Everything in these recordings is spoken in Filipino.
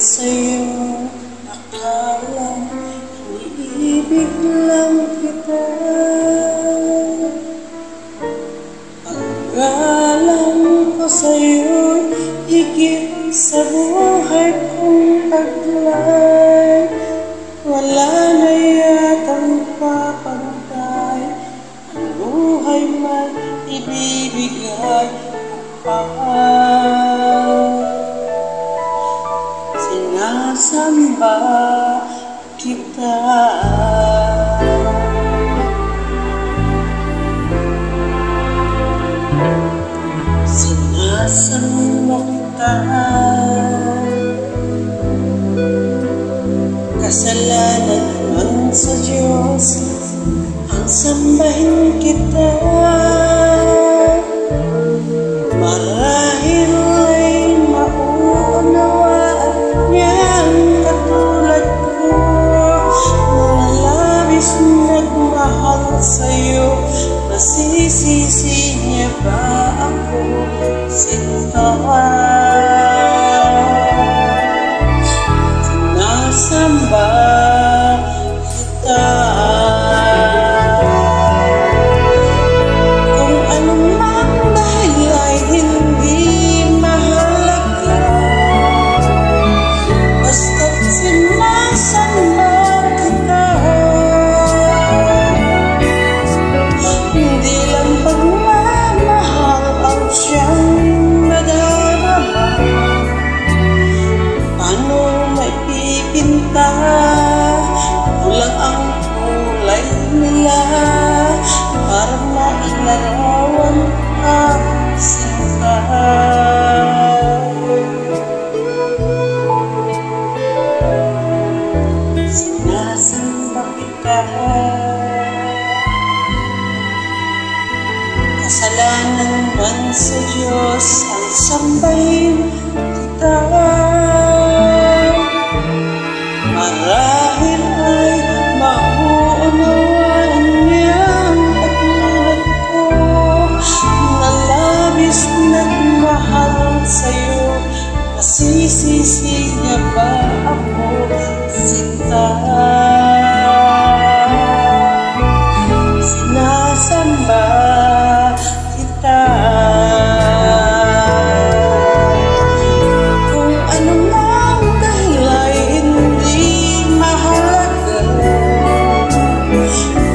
sa'yo, akalang iniibig lang kita. Pag-alam ko sa'yo, higit sa buhay kong taglay. Wala na yatang papantay, ang buhay man ibibigay pa. Sinasamba kita, sinasamba kita. Kasalanan man sa Diyos ang sambahin kita. Marahil ay mauunawaan niyang katulad ko, na labis nagmahal sa'yo. Nasisisi niya ba ako, sinta? Sinasamba kita. Kung anumang dahil ay hindi mahalaga, basta't sinasamba kita. Hindi lang pagmamahal ang siyang nadarama. Paano maipipinta, kulang ang kulay nila para mailarawan ka, sinta. Sinasamba kita. Kasalanan man sa Diyos ang sambahin kita. Marahil ay mauunawaan niyang katulad ko, na labis nagmahal sa'yo. Nasisisi niya ba ako, sinta? Sinasamba kita. Kung anumang dahil ay hindi mahalaga,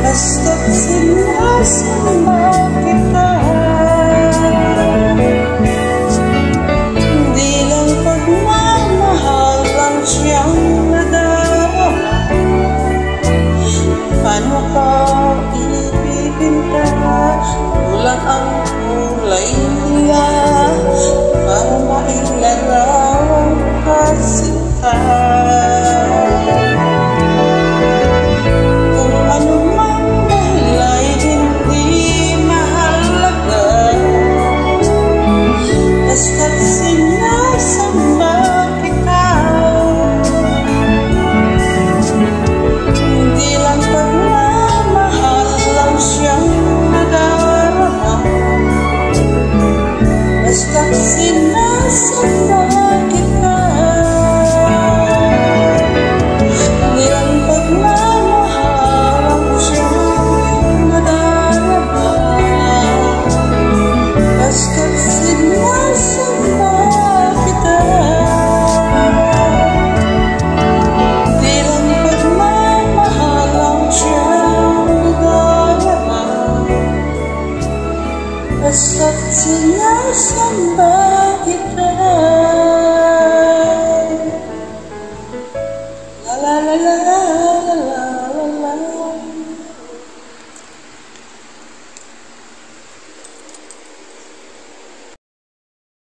basta't sinasamba kita. Hindi lang pagmamahal ang siyang nadarama. Paano ka ibibinta, kulang ang kulay nila para mailarawan ka, sinta.